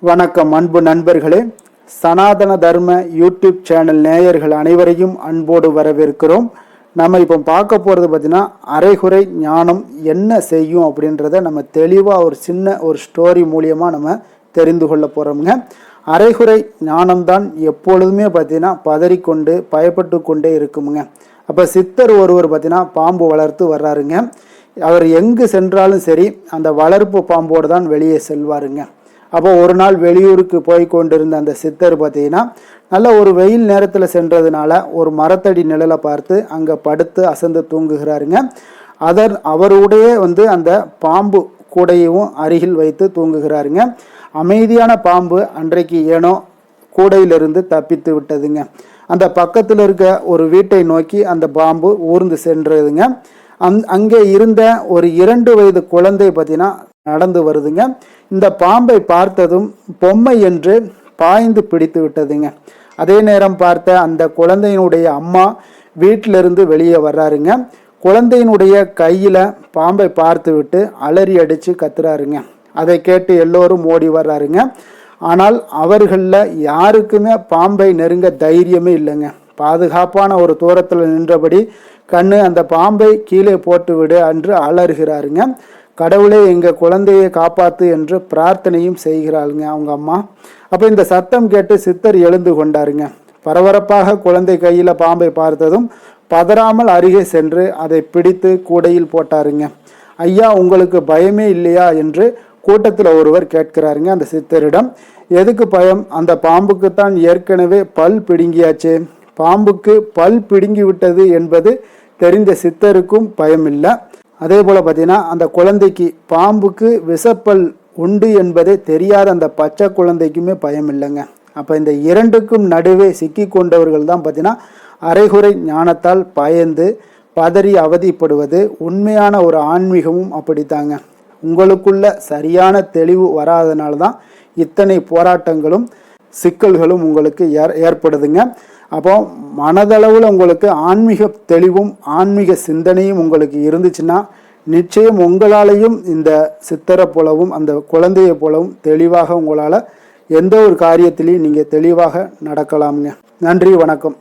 வணக்கம் அன்பு நண்பர்களே. சனாதன தர்ம யூடியூப் சேனல் நேயர்கள் அனைவரையும் அன்போடு வரவேற்கிறோம். நம்ம இப்போ பார்க்க போகிறது பார்த்தீங்கன்னா, அரைகுறை ஞானம் என்ன செய்யும் அப்படின்றத நம்ம தெளிவாக ஒரு சின்ன ஸ்டோரி மூலியமாக நம்ம தெரிந்து கொள்ள போகிறோம்ங்க. அரைகுறை ஞானம்தான் எப்பொழுதுமே பார்த்தீங்கன்னா பதறிக்கொண்டு பயப்பட்டு கொண்டே இருக்குமுங்க. அப்போ சித்தர் ஒருவர் பார்த்தீங்கன்னா பாம்பு வளர்த்து வர்றாருங்க. அவர் எங்கு சென்றாலும் சரி அந்த வளர்ப்பு பாம்போடு தான் வெளியே செல்வாருங்க. அப்போ ஒரு நாள் வெளியூருக்கு போய் கொண்டிருந்த அந்த சித்தர் பார்த்தீங்கன்னா நல்ல ஒரு வெயில் நேரத்தில் சென்றதுனால ஒரு மரத்தடி நிழலை பார்த்து அங்கே படுத்து அசந்து தூங்குகிறாருங்க. அவருடைய அந்த பாம்பு கூடையவும் அருகில் வைத்து தூங்குகிறாருங்க. அமைதியான பாம்பு அன்றைக்கு ஏனோ கூடையிலிருந்து தப்பித்து விட்டதுங்க. அந்த பக்கத்தில் இருக்க ஒரு வீட்டை நோக்கி அந்த பாம்பு ஊர்ந்து சென்றதுங்க. அங்கே இருந்த ஒரு 2 வயது குழந்தை பார்த்தீங்கன்னா நடந்து வருதுங்க. இந்த பாம்பை பார்த்ததும் பொம்மை என்று பாய்ந்து பிடித்து விட்டதுங்க. அதே நேரம் பார்த்த அந்த குழந்தையினுடைய அம்மா வீட்டிலிருந்து வெளியே வர்றாருங்க. குழந்தையினுடைய கையில் பாம்பை பார்த்து விட்டு அலறி அடித்து கத்துறாருங்க. அதை கேட்டு எல்லோரும் ஓடி வர்றாருங்க. ஆனால் அவர்களில் யாருக்குமே பாம்பை நெருங்க தைரியமே இல்லைங்க. பாதுகாப்பான ஒரு தூரத்தில் நின்றபடி கண்ணு அந்த பாம்பை கீழே போட்டு விடு என்று அலறுகிறாருங்க. கடவுளே எங்கள் குழந்தையை காப்பாற்று என்று பிரார்த்தனையும் செய்கிறாளுங்க அவங்க அம்மா. அப்போ இந்த சத்தம் கேட்டு சித்தர் எழுந்து கொண்டாருங்க. பரபரப்பாக குழந்தை கையில் பாம்பை பார்த்ததும் பதறாமல் அருகே சென்று அதை பிடித்து கூடையில் போட்டாருங்க. ஐயா, உங்களுக்கு பயமே இல்லையா என்று கூட்டத்தில் ஒருவர் கேட்கிறாருங்க அந்த சித்தரிடம். எதுக்கு பயம்? அந்த பாம்புக்குத்தான் ஏற்கனவே பல் பிடுங்கியாச்சே. பாம்புக்கு பல் பிடுங்கி விட்டது என்பது தெரிந்த சித்தருக்கும் பயம் இல்லை. அதே போல் பார்த்தீங்கன்னா அந்த குழந்தைக்கு பாம்புக்கு விஷப்பல் உண்டு என்பதே தெரியாத அந்த பச்சை குழந்தைக்குமே பயம் இல்லைங்க. அப்போ இந்த இரண்டுக்கும் நடுவே சிக்கி கொண்டவர்கள் தான் பார்த்தீங்கன்னா அரைகுறை ஞானத்தால் பயந்து பதறி அவதிப்படுவது. உண்மையான ஒரு ஆன்மீகமும் அப்படித்தாங்க. உங்களுக்குள்ள சரியான தெளிவு வராதனால தான் இத்தனை போராட்டங்களும் சிக்கல்களும் உங்களுக்கு ஏற்படுதுங்க. அப்போ மனதளவில் உங்களுக்கு ஆன்மீக தெளிவும் ஆன்மீக சிந்தனையும் உங்களுக்கு இருந்துச்சுன்னா நிச்சயம் உங்களாலையும் இந்த சித்தரை போலவும் அந்த குழந்தையை போலவும் தெளிவாக உங்களால் எந்த ஒரு காரியத்திலையும் நீங்கள் தெளிவாக நடக்கலாமுங்க. நன்றி, வணக்கம்.